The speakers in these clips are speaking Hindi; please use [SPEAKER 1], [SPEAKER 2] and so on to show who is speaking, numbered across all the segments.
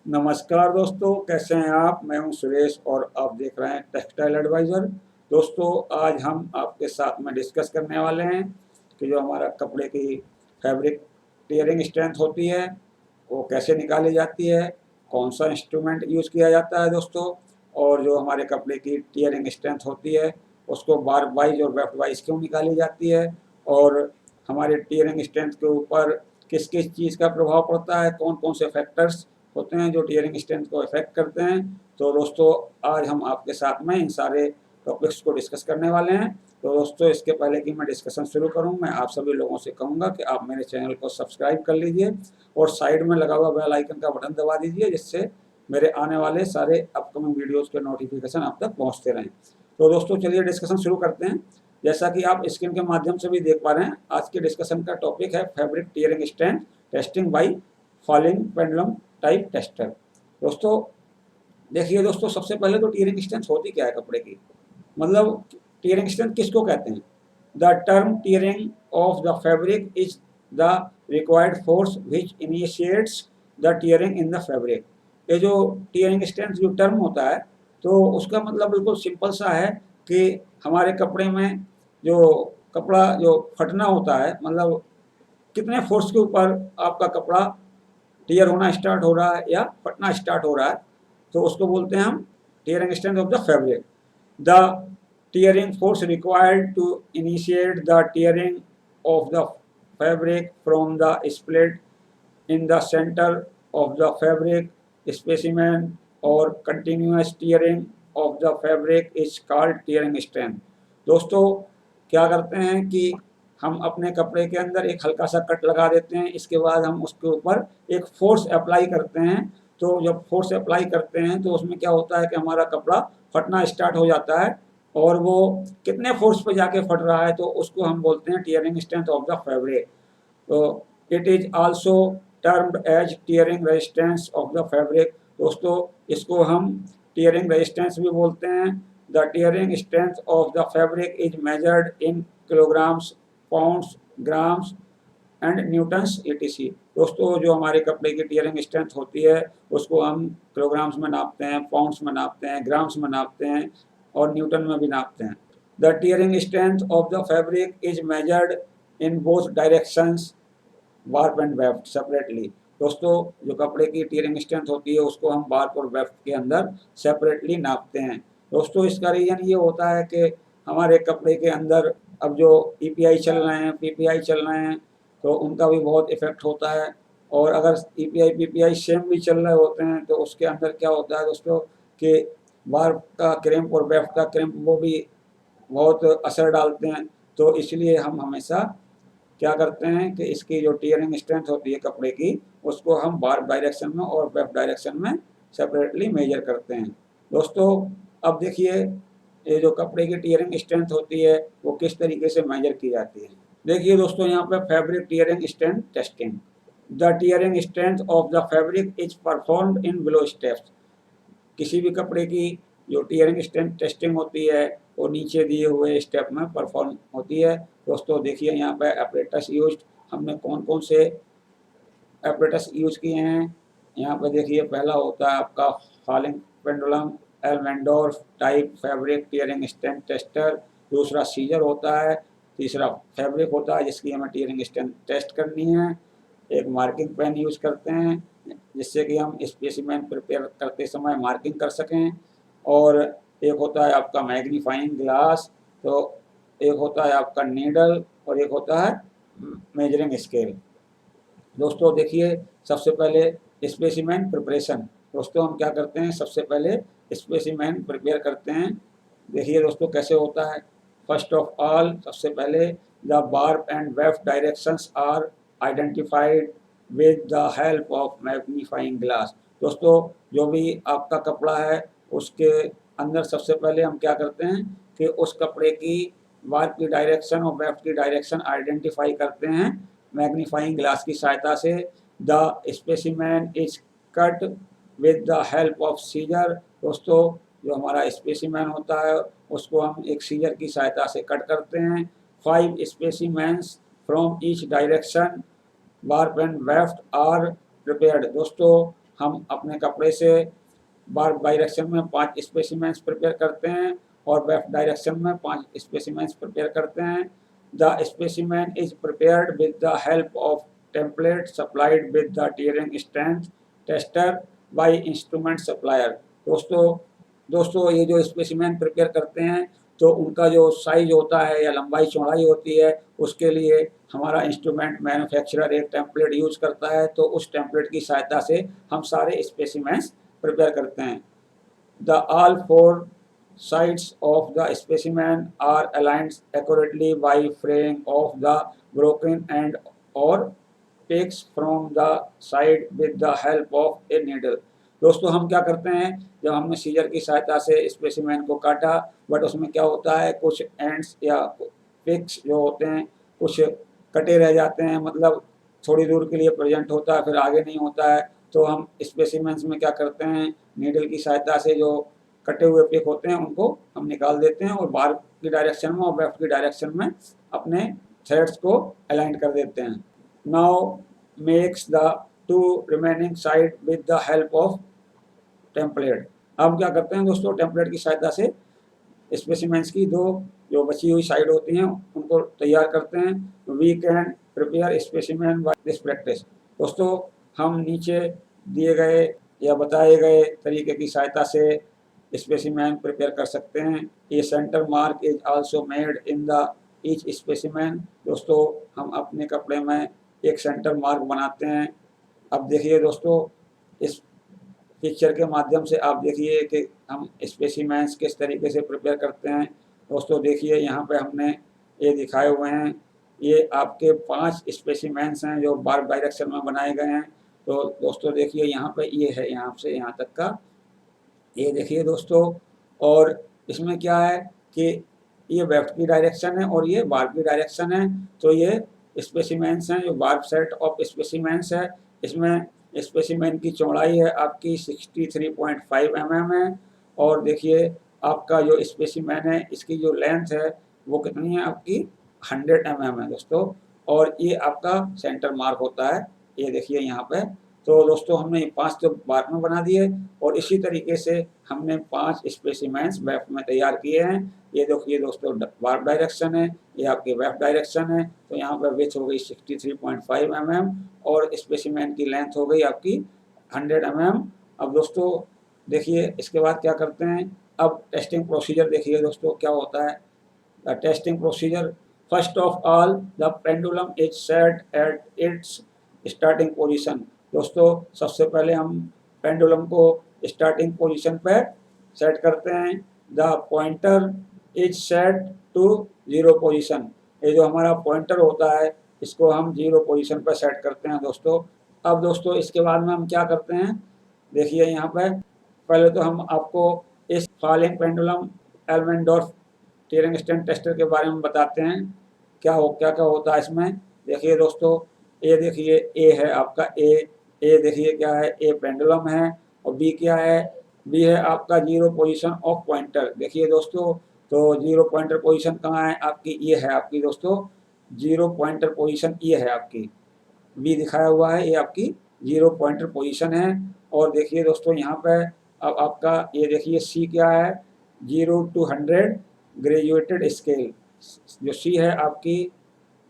[SPEAKER 1] नमस्कार दोस्तों, कैसे हैं आप। मैं हूं सुरेश और आप देख रहे हैं टेक्सटाइल एडवाइज़र। दोस्तों, आज हम आपके साथ में डिस्कस करने वाले हैं कि जो हमारा कपड़े की फैब्रिक टियरिंग स्ट्रेंथ होती है वो कैसे निकाली जाती है, कौन सा इंस्ट्रूमेंट यूज़ किया जाता है दोस्तों, और जो हमारे कपड़े की टियरिंग स्ट्रेंथ होती है उसको बार वाइज और वेफ्ट वाइज क्यों निकाली जाती है, और हमारे टियरिंग स्ट्रेंथ के ऊपर किस किस चीज़ का प्रभाव पड़ता है, कौन कौन से फैक्टर्स होते हैं जो टियरिंग स्ट्रेंथ को इफेक्ट करते हैं। तो दोस्तों, आज हम आपके साथ में इन सारे टॉपिक्स को डिस्कस करने वाले हैं। तो दोस्तों, इसके पहले कि मैं डिस्कशन शुरू करूं, मैं आप सभी लोगों से कहूंगा कि आप मेरे चैनल को सब्सक्राइब कर लीजिए और साइड में लगा हुआ बेल आइकन का बटन दबा दीजिए, जिससे मेरे आने वाले सारे अपकमिंग वीडियोज़ के नोटिफिकेशन आप तक पहुँचते रहें। तो दोस्तों, चलिए डिस्कशन शुरू करते हैं। जैसा कि आप स्क्रीन के माध्यम से भी देख पा रहे हैं, आज के डिस्कशन का टॉपिक है fabric tearing strength testing by falling pendulum type tester. दोस्तों, देखिए दोस्तों, सबसे पहले तो टियरिंग स्ट्रेंथ होती क्या है कपड़े की, मतलब टियरिंग स्ट्रेंथ किसको कहते हैं। The term tearing of the fabric is the required force which initiates the tearing in the fabric. ये जो टियरिंग स्ट्रेंथ जो टर्म होता है, तो उसका मतलब बिल्कुल सिंपल सा है कि हमारे कपड़े में जो कपड़ा जो फटना होता है, मतलब कितने फोर्स के ऊपर आपका कपड़ा टियर होना स्टार्ट हो रहा है या फटना स्टार्ट हो रहा है, तो उसको बोलते हैं हम tearing strength of the fabric. The tearing force required to initiate the tearing of the fabric from the split in the center of the fabric specimen or continuous tearing of the fabric is called tearing strength। दोस्तों, क्या करते हैं कि हम अपने कपड़े के अंदर एक हल्का सा कट लगा देते हैं, इसके बाद हम उसके ऊपर एक फोर्स अप्लाई करते हैं। तो जब फोर्स अप्लाई करते हैं तो उसमें क्या होता है कि हमारा कपड़ा फटना स्टार्ट हो जाता है, और वो कितने फोर्स पे जाके फट रहा है तो उसको हम बोलते हैं tearing strength of the fabric. तो it is also termed as tearing resistance of the fabric. दोस्तों, इसको हम टीयरिंग रेजिस्टेंस भी बोलते हैं। The tearing strength of the fabric is measured in kilograms, pounds, grams and newtons etc. दोस्तों, जो हमारे कपड़े की टीयरिंग स्ट्रेंथ होती है उसको हम किलोग्राम्स में नापते हैं, पाउंड्स में नापते हैं, ग्राम्स में नापते हैं और न्यूटन में भी नापते हैं। The tearing strength of the fabric is measured in both directions, warp and weft separately. दोस्तों, जो कपड़े की टीयरिंग स्ट्रेंथ होती है उसको हम वार्प और वेफ्ट के अंदर सेपरेटली नापते हैं। दोस्तों, इसका रीज़न ये होता है कि हमारे कपड़े के अंदर अब जो ईपीआई चल रहे हैं, पीपीआई चल रहे हैं, तो उनका भी बहुत इफेक्ट होता है। और अगर ईपीआई पीपीआई सेम भी चल रहे होते हैं तो उसके अंदर क्या होता है दोस्तों कि वार्प का क्रैम्प और वेफ्ट का क्रैम्प वो भी बहुत असर डालते हैं। तो इसलिए हम हमेशा क्या करते हैं कि इसकी जो टीयरिंग स्ट्रेंथ होती है कपड़े की उसको हम वार्प डायरेक्शन में और वेफ्ट डायरेक्शन में सेपरेटली मेजर करते हैं। दोस्तों, अब देखिए ये जो कपड़े की टीयरिंग स्ट्रेंथ होती है वो किस तरीके से मेजर की जाती है। देखिए दोस्तों, यहाँ पे fabric tearing strength testing. The tearing strength of the fabric is performed in below steps. किसी भी कपड़े की जो टीयरिंग स्ट्रेंथ टेस्टिंग होती है वो नीचे दिए हुए स्टेप में परफॉर्म होती है। दोस्तों, देखिए यहाँ पे एपरेटस यूज, हमने कौन कौन से एपरेटस यूज किए हैं। यहाँ पे देखिए, पहला होता है आपका falling pendulum Elmendorf type fabric tearing strength tester. दूसरा सीजर होता है। तीसरा फैब्रिक होता है जिसकी हमें टियरिंग स्ट्रेंथ टेस्ट करनी है। एक मार्किंग पेन यूज करते हैं जिससे कि हम स्पेसिमेन प्रिपेयर करते समय मार्किंग कर सकें। और एक होता है आपका मैग्नीफाइंग ग्लास। तो एक होता है आपका नीडल और एक होता है मेजरिंग स्केल। दोस्तों, देखिए सबसे पहले स्पेसिमेन प्रिपरेशन। दोस्तों, हम क्या करते हैं, सबसे पहले स्पेसिमेन प्रिपेयर करते हैं। देखिए दोस्तों कैसे होता है। फर्स्ट ऑफ ऑल, सबसे पहले the warp and weft directions are identified with the help of magnifying glass. दोस्तों, जो भी आपका कपड़ा है उसके अंदर सबसे पहले हम क्या करते हैं कि उस कपड़े की वार्प की डायरेक्शन और वेफ्ट की डायरेक्शन आइडेंटिफाई करते हैं मैग्नीफाइंग ग्लास की सहायता से। The specimen is cut with the help of scissor. दोस्तों, जो हमारा स्पेसिमेन होता है उसको हम एक सीजर की सहायता से कट करते हैं। 5 specimens from each direction, warp and weft are prepared. दोस्तों, हम अपने कपड़े से बार डायरेक्शन में 5 स्पेसिमेंस प्रिपेयर करते हैं और वेफ्ट डायरेक्शन में 5 स्पेसिमेंस प्रिपेयर करते हैं। The specimen is prepared with the help of template supplied with the tearing strength tester by instrument supplier. दोस्तों दोस्तों ये जो स्पेसिमेन प्रिपेयर करते हैं तो उनका जो साइज होता है या लंबाई चौड़ाई होती है उसके लिए हमारा इंस्ट्रूमेंट मैन्युफैक्चरर एक टेम्पलेट यूज करता है, तो उस टेम्पलेट की सहायता से हम सारे स्पेसिमेंस प्रिपेयर करते हैं। The all 4 sides of the specimen are aligned accurately by fraying of the broken end or peaks from the side with the help of a needle। दोस्तों हम क्या करते हैं, जब हमने सीजर की सहायता से स्पेसिमेन को काटा, बट उसमें क्या होता है कुछ एंड्स या पिक्स जो होते हैं कुछ कटे रह जाते हैं, मतलब थोड़ी दूर के लिए प्रेजेंट होता है फिर आगे नहीं होता है, तो हम स्पेसिमेंस में क्या करते हैं नीडल की सहायता से जो कटे हुए पिक होते हैं उनको हम निकाल देते हैं और बाहर की डायरेक्शन में और लेफ्ट की डायरेक्शन में अपने थ्रेड्स को अलाइन कर देते हैं। Now makes the 2 remaining side with the help of template. हम क्या करते हैं दोस्तों, टेम्पलेट की सहायता से स्पेसिमेंस की 2 जो बची हुई साइड होती हैं उनको तैयार करते हैं। We can prepare specimen by this practice. दोस्तों हम नीचे दिए गए या बताए गए तरीके की सहायता से स्पेसिमेन प्रिपेयर कर सकते हैं। ये centre mark is also made in the each specimen. दोस्तों हम अपने कपड़े में एक सेंटर मार्क बनाते हैं। अब देखिए दोस्तों इस पिक्चर के माध्यम से आप देखिए कि हम स्पेसिमेंस किस तरीके से प्रिपेयर करते हैं। दोस्तों देखिए यहाँ पे हमने ये दिखाए हुए हैं, ये आपके 5 स्पेसिमेंस हैं जो बार डायरेक्शन में बनाए गए हैं। तो दोस्तों देखिए यहाँ पे ये है यहाँ से यहाँ तक का, ये देखिए दोस्तों, और इसमें क्या है कि ये लेफ्ट की डायरेक्शन है और ये बार की डायरेक्शन है। तो ये स्पेसिमेंस हैं जो बार सेट ऑफ स्पेसिमेंस है। इसमें स्पेसिमेन की चौड़ाई है आपकी 63.5 mm है, और देखिए आपका जो स्पेसिमेन है इसकी जो लेंथ है वो कितनी है आपकी 100 mm है दोस्तों, और ये आपका सेंटर मार्क होता है, ये देखिए यहाँ पे। तो दोस्तों हमने 5 तो बार में बना दिए और इसी तरीके से हमने 5 स्पेसिमेंस वेफ्ट में तैयार किए हैं। ये देखिए दोस्तों बार डायरेक्शन है, ये आपकी वेफ्ट डायरेक्शन है। तो यहाँ पर विड्थ हो गई 63.5 mm और स्पेसिमेन की लेंथ हो गई आपकी 100 mm। अब दोस्तों देखिए इसके बाद क्या करते हैं, अब टेस्टिंग प्रोसीजर देखिए दोस्तों क्या होता है। The testing procedure, first of all the pendulum is set at its starting position. दोस्तों सबसे पहले हम पेंडुलम को स्टार्टिंग पोजीशन पर सेट करते हैं। The pointer is set to 0 position. ये जो हमारा पॉइंटर होता है इसको हम 0 पोजीशन पर सेट करते हैं दोस्तों। अब दोस्तों इसके बाद में हम क्या करते हैं, देखिए यहाँ पर पहले तो हम आपको इस falling pendulum Elmendorf tearing strength tester के बारे में बताते हैं क्या होता है इसमें। देखिए दोस्तों ए देखिए ए है आपका ए देखिए क्या है, ए पेंडुलम है, और बी क्या है, बी है आपका 0 पोजीशन ऑफ पॉइंटर। देखिए दोस्तों तो 0 पॉइंटर पोजीशन कहाँ है आपकी, ये है आपकी दोस्तों 0 पॉइंटर पोजीशन, ये है आपकी बी दिखाया हुआ है, ये आपकी 0 पॉइंटर पोजीशन है। और देखिए दोस्तों यहाँ पे अब आपका ये देखिए सी क्या है, 0 to 100 ग्रेजुएटेड स्केल। जो सी है आपकी,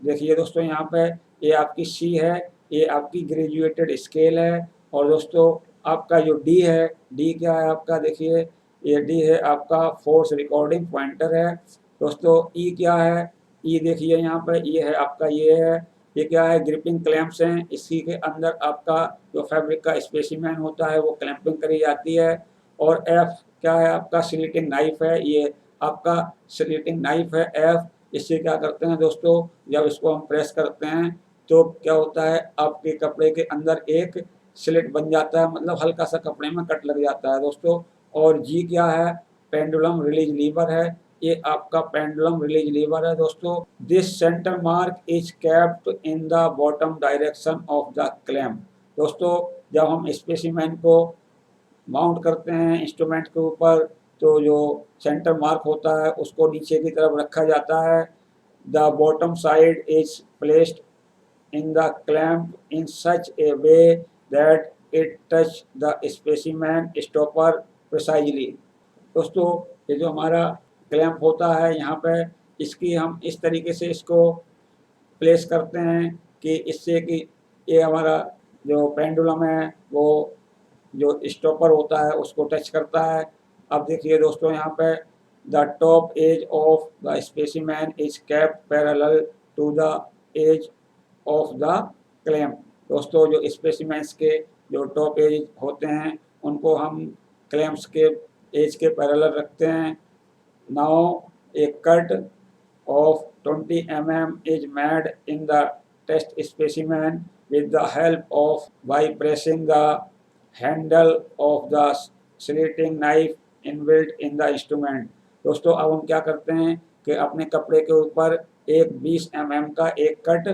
[SPEAKER 1] देखिए दोस्तों यहाँ पे ये आपकी सी है, ये आपकी ग्रेजुएटेड स्केल है। और दोस्तों आपका जो डी है, डी क्या है आपका, देखिए ये डी है आपका फोर्स रिकॉर्डिंग पॉइंटर है। दोस्तों ई क्या है, ई देखिए यहाँ पे ये है आपका, ये क्या है, ग्रिपिंग क्लैंप्स हैं, इसी के अंदर आपका जो फैब्रिक का स्पेसिमेन होता है वो क्लैंपिंग करी जाती है। और एफ क्या है आपका, स्लिटिंग नाइफ है, ये आपका स्लिटिंग नाइफ है एफ। इससे क्या करते हैं दोस्तों, जब इसको हम प्रेस करते हैं तो क्या होता है आपके कपड़े के अंदर एक स्लिट बन जाता है, मतलब हल्का सा कपड़े में कट लग जाता है दोस्तों। और जी क्या है, पेंडुलम रिलीज लीवर है, ये आपका पेंडुलम रिलीज लीवर है दोस्तों। This centre mark is capped in the bottom direction of the clamp. दोस्तों जब हम स्पेसिमेन को माउंट करते हैं इंस्ट्रूमेंट के ऊपर तो जो सेंटर मार्क होता है उसको नीचे की तरफ रखा जाता है। The bottom side is placed in the clamp in such a way that it touch the specimen stopper precisely। दोस्तों ये जो हमारा क्लैंप होता है यहाँ पे, इसकी हम इस तरीके से इसको प्लेस करते हैं कि इससे कि ये हमारा जो पेंडुलम है वो जो स्टॉपर होता है उसको टच करता है। अब देखिए दोस्तों यहाँ पे the top edge of the specimen is kept parallel to the edge of the clamp. दोस्तों जो स्पेसिमेंस के जो टॉप एज होते हैं उनको हम क्लैंप्स के एज के पैरेलल रखते हैं। Now A cut of 20 mm is made in the test specimen with the help of by pressing the handle of the slitting knife inbuilt in the instrument। दोस्तों अब हम क्या करते हैं कि अपने कपड़े के ऊपर एक 20 mm का एक कट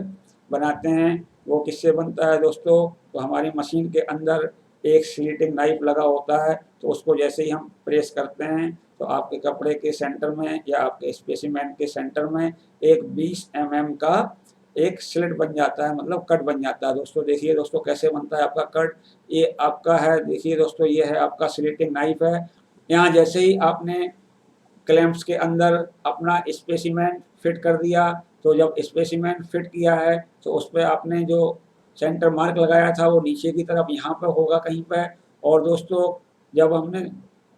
[SPEAKER 1] बनाते हैं। वो किससे बनता है दोस्तों? तो हमारी मशीन के अंदर एक स्लिटिंग नाइफ लगा होता है, तो उसको जैसे ही हम प्रेस करते हैं तो आपके कपड़े के सेंटर में या आपके स्पेसिमेन के सेंटर में एक 20 mm का एक स्लिट बन जाता है, मतलब कट बन जाता है। दोस्तों देखिए दोस्तों कैसे बनता है आपका कट। ये आपका है, देखिए दोस्तों ये है आपका स्लिटिंग नाइफ है। यहाँ जैसे ही आपने क्लैंप्स के अंदर अपना स्पेसिमेन फिट कर दिया, तो जब स्पेसिमेन फिट किया है तो उस पर आपने जो सेंटर मार्क लगाया था वो नीचे की तरफ यहाँ पर होगा कहीं पर। और दोस्तों जब हमने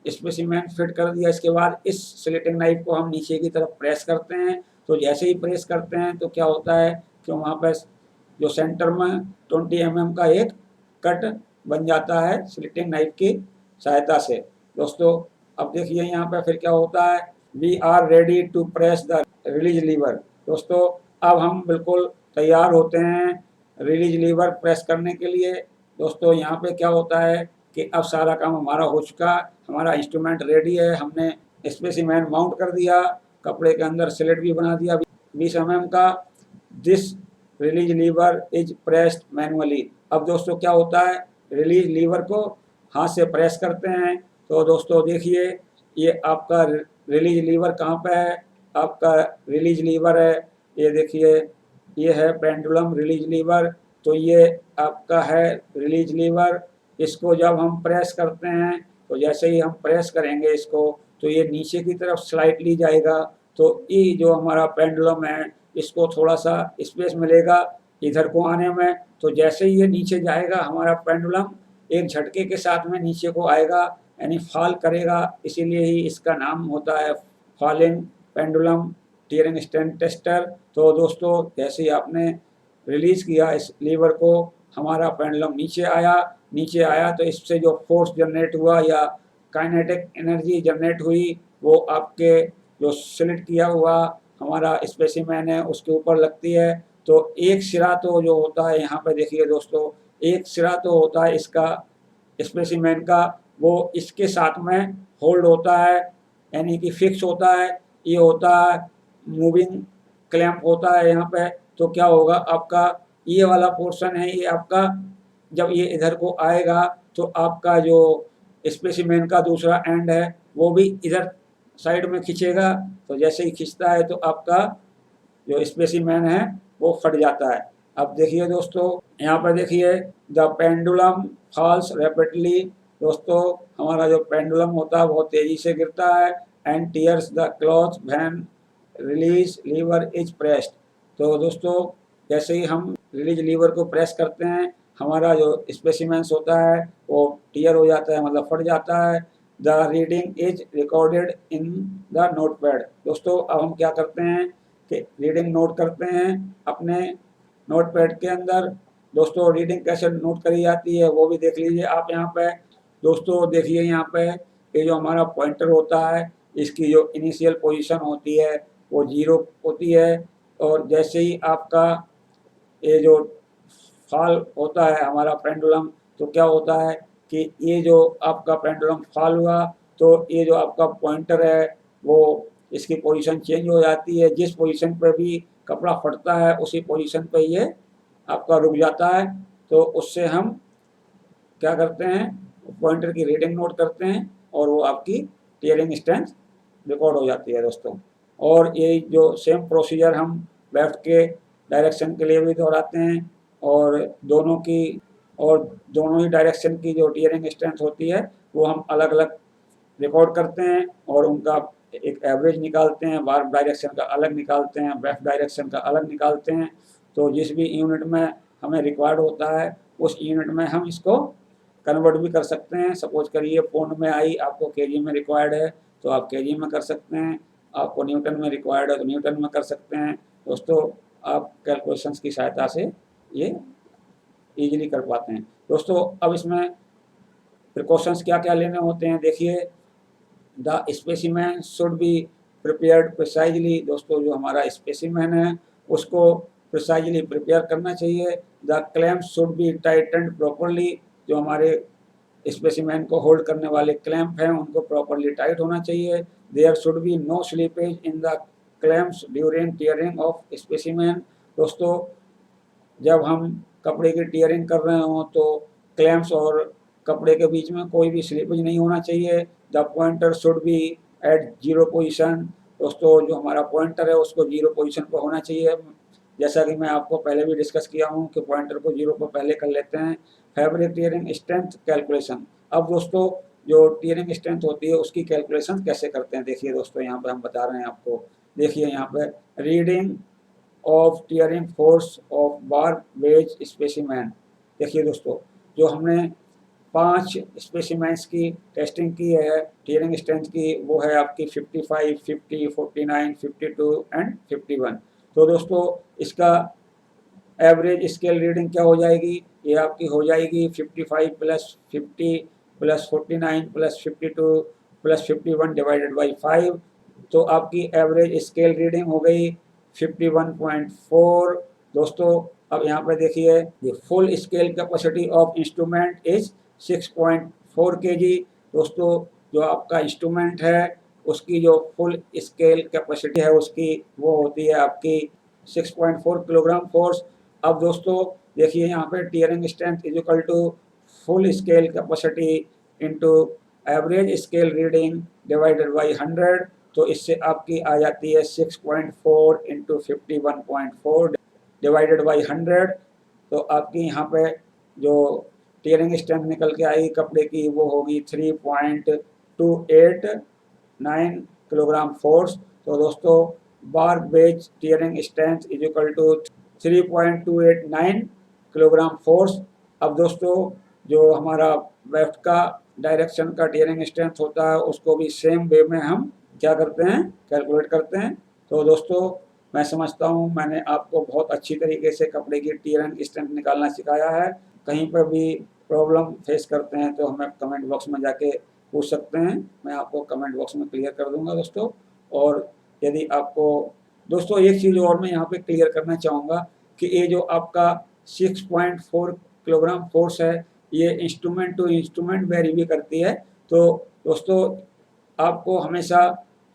[SPEAKER 1] स्पेसिमेन फिट कर दिया, इसके बाद इस स्लिटिंग नाइफ को हम नीचे की तरफ प्रेस करते हैं। तो जैसे ही प्रेस करते हैं तो क्या होता है कि वहाँ पर जो सेंटर में 20 mm का एक कट बन जाता है स्लिटिंग नाइफ की सहायता से। दोस्तों अब देखिए यहाँ पे फिर क्या होता है, we are ready to press the release lever. दोस्तों अब हम बिल्कुल तैयार होते हैं रिलीज लीवर प्रेस करने के लिए। दोस्तों यहाँ पे क्या होता है कि अब सारा काम हमारा हो चुका, हमारा इंस्ट्रूमेंट रेडी है, हमने स्पेसिमेन माउंट कर दिया, कपड़े के अंदर स्लिट भी बना दिया 20 mm का। This release lever is pressed manually. अब दोस्तों क्या होता है, रिलीज लीवर को हाथ से प्रेस करते हैं। तो दोस्तों देखिए ये आपका रिलीज लीवर कहाँ पे है, आपका रिलीज लीवर है, ये देखिए ये है पेंडुलम रिलीज लीवर। तो ये आपका है रिलीज लीवर। इसको जब हम प्रेस करते हैं तो जैसे ही हम प्रेस करेंगे इसको तो ये नीचे की तरफ स्लाइडली जाएगा। तो ये जो हमारा पेंडुलम है इसको थोड़ा सा स्पेस मिलेगा इधर को आने में। तो जैसे ही ये नीचे जाएगा हमारा पेंडुलम एक झटके के साथ में नीचे को आएगा, यानी फॉल करेगा। इसीलिए ही इसका नाम होता है falling pendulum tearing stand tester. तो दोस्तों जैसे ही आपने रिलीज किया इस लीवर को, हमारा पेंडुलम नीचे आया तो इससे जो फोर्स जनरेट हुआ या काइनेटिक एनर्जी जनरेट हुई वो आपके जो स्लिट किया हुआ हमारा स्पेसिमेन है उसके ऊपर लगती है। तो एक सिरा तो जो होता है यहाँ पे देखिए दोस्तों, एक सिरा तो होता है इसका स्पेसिमेन का, वो इसके साथ में होल्ड होता है, यानी कि फिक्स होता है। ये होता है मूविंग क्लैंप होता है यहाँ पे। तो क्या होगा आपका ये वाला पोर्शन है, ये आपका जब ये इधर को आएगा तो आपका जो स्पेसिमेन का दूसरा एंड है वो भी इधर साइड में खींचेगा। तो जैसे ही खींचता है तो आपका जो स्पेसिमेन है वो फट जाता है। अब देखिए दोस्तों यहाँ पर देखिए द पेंडुलम फॉल्स रैपिडली। दोस्तों हमारा जो पेंडुलम होता है बहुत तेजी से गिरता है। And tears the cloth when release lever is pressed. तो दोस्तों जैसे ही हम रिलीज लीवर को प्रेस करते हैं हमारा जो स्पेसिमेंस होता है वो टीयर हो जाता है, मतलब फट जाता है। The reading is recorded in the notepad. दोस्तों अब हम क्या करते हैं कि रीडिंग नोट करते हैं अपने नोटपैड के अंदर। दोस्तों रीडिंग कैसे नोट करी जाती है वो भी देख लीजिए आप यहाँ पे। दोस्तों देखिए यहाँ पे ये जो हमारा पॉइंटर होता है इसकी जो इनिशियल पोजीशन होती है वो 0 होती है। और जैसे ही आपका ये जो फॉल होता है हमारा पेंडुलम, तो क्या होता है कि ये जो आपका पेंडुलम फॉल हुआ तो ये जो आपका पॉइंटर है वो इसकी पोजीशन चेंज हो जाती है। जिस पोजीशन पे भी कपड़ा फटता है उसी पोजीशन पे ये आपका रुक जाता है। तो उससे हम क्या करते हैं, पॉइंटर की रीडिंग नोट करते हैं और वो आपकी टीयरिंग स्ट्रेंथ रिकॉर्ड हो जाती है दोस्तों। और ये जो सेम प्रोसीजर हम लेफ्ट के डायरेक्शन के लिए भी दोहराते हैं और दोनों की और दोनों ही डायरेक्शन की जो टीयरिंग स्ट्रेंथ होती है वो हम अलग अलग रिकॉर्ड करते हैं और उनका एक एवरेज निकालते हैं, वार्प डायरेक्शन का अलग निकालते हैं, वेफ्ट डायरेक्शन का अलग निकालते हैं। तो जिस भी यूनिट में हमें रिक्वायर्ड होता है उस यूनिट में हम इसको कन्वर्ट भी कर सकते हैं। सपोज करिए पौंड में आई, आपको केजी में रिक्वायर्ड है तो आप केजी में कर सकते हैं, आपको न्यूटन में रिक्वायर्ड है तो न्यूटन में कर सकते हैं। दोस्तों आप कैलकुलेशंस की सहायता से ये ईजिली कर पाते हैं। दोस्तों अब इसमें प्रिकॉशंस क्या क्या लेने होते हैं देखिए। The specimen should be prepared precisely. दोस्तों जो हमारा स्पेसिमेन है उसको प्रिसाइजली प्रिपेयर करना चाहिए। The clamp should be tightened properly. जो हमारे स्पेसिमेन को होल्ड करने वाले क्लैंप हैं उनको प्रॉपरली टाइट होना चाहिए। There should be no slippage in the clamps during tearing of specimen. दोस्तों जब हम कपड़े की टीयरिंग कर रहे हों तो क्लैम्प्स और कपड़े के बीच में कोई भी स्लिपेज नहीं होना चाहिए। The pointer should be at zero position. दोस्तों जो हमारा पॉइंटर है उसको जीरो पोजिशन पर होना चाहिए। जैसा कि मैं आपको पहले भी डिस्कस किया हूँ कि पॉइंटर को जीरो पर पहले कर लेते हैं। Fabric tearing strength calculation. अब दोस्तों जो टीयरिंग स्ट्रेंथ होती है उसकी कैलकुलेशन कैसे करते हैं देखिए। दोस्तों यहाँ पे हम बता रहे हैं आपको, देखिए यहाँ पे reading of tearing force of bar wedge specimen. देखिए दोस्तों जो हमने 5 स्पेसिमेंस की टेस्टिंग की है टीयरिंग स्ट्रेंथ की, वो है आपकी 55, 50, 49, 52 एंड 51। तो दोस्तों इसका एवरेज स्केल रीडिंग क्या हो जाएगी, ये आपकी हो जाएगी 55 plus 50 plus 49 plus 52 plus 51 divided by 5। तो आपकी एवरेज स्केल रीडिंग हो गई 51.4। दोस्तों अब यहाँ पे देखिए ये full scale capacity of instrument is 6.4 kg। दोस्तों जो आपका इंस्ट्रूमेंट है उसकी जो फुल स्केल कैपेसिटी है उसकी वो होती है आपकी 6.4 किलोग्राम फोर्स। अब दोस्तों देखिए यहाँ पे tearing strength is equal to full scale capacity into average scale reading divided by 100। तो इससे आपकी आ जाती है 6.4 इंटू 51.4 डिवाइडेड बाई 100। तो आपकी यहाँ पे जो टीयरिंग स्ट्रेंथ निकल के आई कपड़े की वो होगी 3.289 किलोग्राम फोर्स। तो दोस्तों बार बेज tearing strength is equal to 3.289 kilogram force. अब दोस्तों जो हमारा वेफ्ट का डायरेक्शन का टीयरिंग स्ट्रेंथ होता है उसको भी सेम वे में हम क्या करते हैं, कैलकुलेट करते हैं। तो दोस्तों मैं समझता हूँ मैंने आपको बहुत अच्छी तरीके से कपड़े की टीयरिंग स्ट्रेंथ निकालना सिखाया है। कहीं पर भी प्रॉब्लम फेस करते हैं तो हमें कमेंट बॉक्स में जाके पूछ सकते हैं, मैं आपको कमेंट बॉक्स में क्लियर कर दूंगा दोस्तों। और यदि आपको दोस्तों एक चीज़ और मैं यहाँ पे क्लियर करना चाहूँगा कि ये जो आपका 6.4 किलोग्राम फोर्स है ये इंस्ट्रूमेंट टू इंस्ट्रूमेंट वेरी भी करती है। तो दोस्तों आपको हमेशा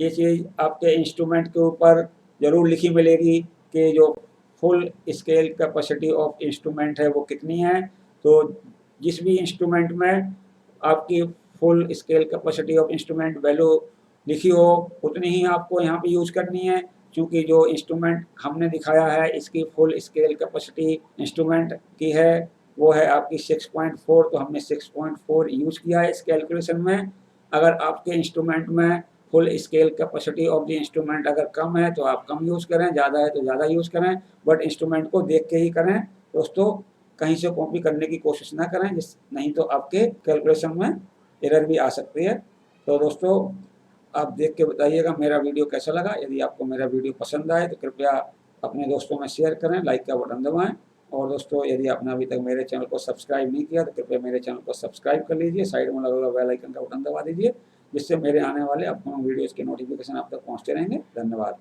[SPEAKER 1] ये चीज़ आपके इंस्ट्रूमेंट के ऊपर ज़रूर लिखी मिलेगी कि जो full scale capacity of instrument है वो कितनी है। तो जिस भी इंस्ट्रूमेंट में आपकी full scale capacity of instrument value लिखी हो उतनी ही आपको यहाँ पे यूज़ करनी है। क्योंकि जो इंस्ट्रूमेंट हमने दिखाया है इसकी फुल स्केल कैपेसिटी इंस्ट्रूमेंट की है वो है आपकी 6.4। तो हमने 6.4 यूज़ किया है इस कैलकुलेशन में। अगर आपके इंस्ट्रूमेंट में full scale capacity of the instrument अगर कम है तो आप कम यूज़ करें, ज़्यादा है तो ज़्यादा यूज़ करें, बट इंस्ट्रूमेंट को देख के ही करें दोस्तों। कहीं से कॉपी करने की कोशिश ना करें, जिस नहीं तो आपके कैलकुलेशन में एरर भी आ सकती है। तो दोस्तों आप देख के बताइएगा मेरा वीडियो कैसा लगा। यदि आपको मेरा वीडियो पसंद आए तो कृपया अपने दोस्तों में शेयर करें, लाइक का बटन दबाएं। और दोस्तों यदि आपने अभी तक मेरे चैनल को सब्सक्राइब नहीं किया तो कृपया मेरे चैनल को सब्सक्राइब कर लीजिए, साइड में लगा हुआ बेल आइकन का बटन दबा दीजिए जिससे मेरे आने वाले अपकमिंग वीडियोज़ के नोटिफिकेशन आप तक पहुँचते रहेंगे। धन्यवाद।